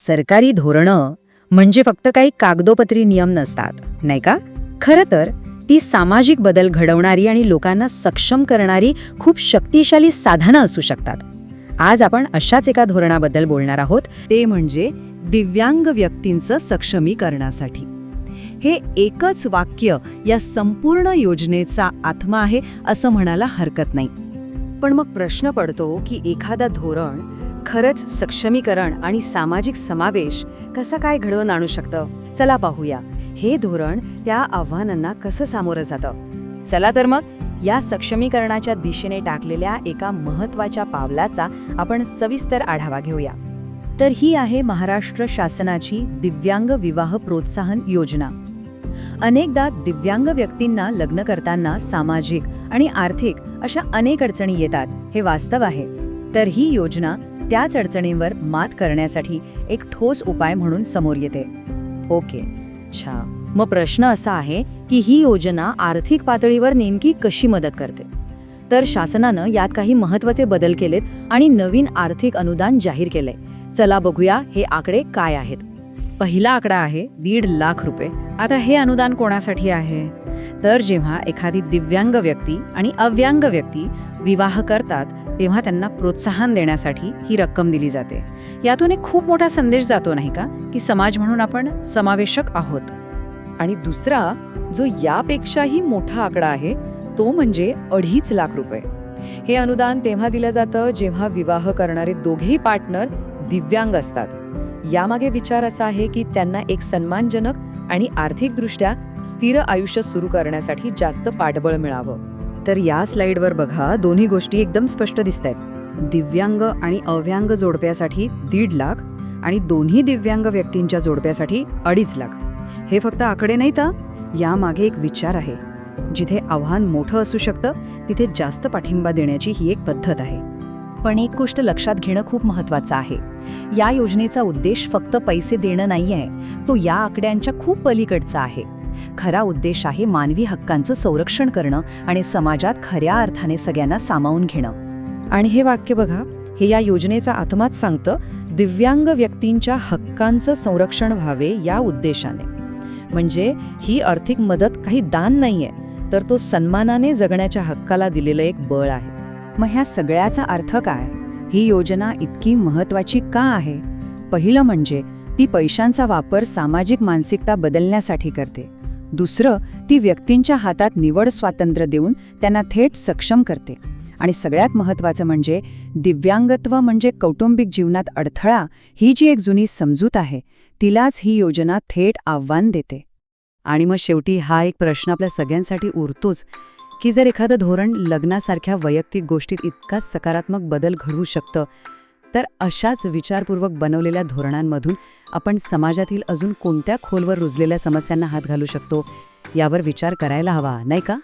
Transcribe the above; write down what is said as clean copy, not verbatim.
सरकारी धोरणं म्हणजे फक्त काही कागदोपत्री नियम नसतात, नाही का? खरं तर ती सामाजिक बदल घडवणारी आणि लोकांना सक्षम करणारी खूप शक्तिशाली साधनं असू शकतात. आज आपण अशाच एका धोरणाबद्दल बोलणार आहोत, ते म्हणजे दिव्यांग व्यक्तींचं सक्षमीकरणासाठी. हे एकच वाक्य या संपूर्ण योजनेचा आत्मा आहे असं म्हणायला हरकत नाही. पण मग प्रश्न पडतो की एखादा धोरण खरंच सक्षमीकरण आणि सामाजिक समावेश कसा काय घडवून आणू शकतं? चला पाहूया हे धोरण त्या आव्हानांना कसं सामोरं जातं. चला तर मग या सक्षमीकरणाच्या दिशेने टाकलेल्या एका महत्त्वाच्या पावलाचा आपण सविस्तर आढावा घेऊया. तर ही आहे महाराष्ट्र शासनाची दिव्यांग विवाह प्रोत्साहन योजना. अनेकदा दिव्यांग व्यक्तींना लग्न करताना सामाजिक आणि आर्थिक अशा अनेक अडचणी येतात, हे वास्तव आहे. तर ही योजना त्याच अडचणींवर मात करण्यासाठी एक ठोस उपाय म्हणून समोर येते. ओके, अच्छा. मग प्रश्न असा आहे की ही योजना आर्थिक पातळीवर नेमकी कशी मदत करते? तर शासनानं यात काही महत्त्वाचे बदल केलेत आणि नवीन आर्थिक अनुदान जाहीर केलंय. चला बघूया हे आकडे काय आहेत. पहिला आकडा आहे 1.5 लाख रुपये. आता हे अनुदान कोणासाठी आहे? तर जेव्हा एखादी दिव्यांग व्यक्ती आणि अव्यांग व्यक्ती विवाह करतात तेव्हा त्यांना प्रोत्साहन देण्यासाठी ही रक्कम दिली जाते. यातून एक खूप मोठा संदेश जातो, नाही का, की समाज म्हणून आपण समावेशक आहोत. आणि दुसरा जो यापेक्षाही मोठा आकडा आहे तो म्हणजे 2.5 लाख रुपये. हे अनुदान तेव्हा दिलं जातं जेव्हा विवाह करणारे दोघेही पार्टनर दिव्यांग असतात. यामागे विचार असा आहे की त्यांना एक सन्मानजनक आणि आर्थिकदृष्ट्या स्थिर आयुष्य सुरू करण्यासाठी जास्त पाठबळ मिळावं. तर या स्लाइडवर बघा, दोन्ही गोष्टी एकदम स्पष्ट दिसतायत. दिव्यांग आणि अव्यांग जोडप्यासाठी 1.5 लाख आणि दोन्ही दिव्यांग व्यक्तींच्या जोडप्यासाठी 2.5 लाख. हे फक्त आकडे नाहीत, यामागे एक विचार आहे. जिथे आव्हान मोठं असू शकतं तिथे जास्त पाठिंबा देण्याची ही एक पद्धत आहे. पण एक गोष्ट लक्षात घेणं खूप महत्त्वाचं आहे. या योजनेचा उद्देश फक्त पैसे देणं नाही आहे, तो या आकड्यांच्या खूप पलीकडचा आहे. खरा उद्देश आहे मानवी हक्कांचं संरक्षण करणं आणि समाजात खऱ्या अर्थाने सगळ्यांना सामावून घेणं. आणि हे वाक्य बघा, हे या योजनेचा आत्माच सांगतं, दिव्यांग व्यक्तींच्या हक्कांचं संरक्षण व्हावे या उद्देशाने. म्हणजे ही आर्थिक मदत काही दान नाहीये, तर तो सन्मानाने जगण्याच्या हक्काला दिलेलं एक बळ आहे. मग ह्या सगळ्याचा अर्थ काय? ही योजना इतकी महत्त्वाची का आहे? पहिलं म्हणजे ती पैशांचा वापर सामाजिक मानसिकता बदलण्यासाठी करते. दुसरं, ती व्यक्तींच्या हातात निवड स्वातंत्र्य देऊन त्यांना थेट सक्षम करते. आणि सगळ्यात महत्त्वाचं म्हणजे दिव्यांगत्व म्हणजे कौटुंबिक जीवनात अडथळा ही जी एक जुनी समजूत आहे तिलाच ही योजना थेट आव्हान देते. आणि मग शेवटी हा एक प्रश्न आपल्या सगळ्यांसाठी उरतोच की जर एखादं धोरण लग्नासारख्या वैयक्तिक गोष्टीत इतका सकारात्मक बदल घडवू शकतं, तर अशाच विचारपूर्वक बनवलेल्या धोरणांमधून आपण समाजातील अजून कोणत्या खोलवर रुजलेल्या समस्यांना हात घालू शकतो यावर विचार करायला हवा, नाही का?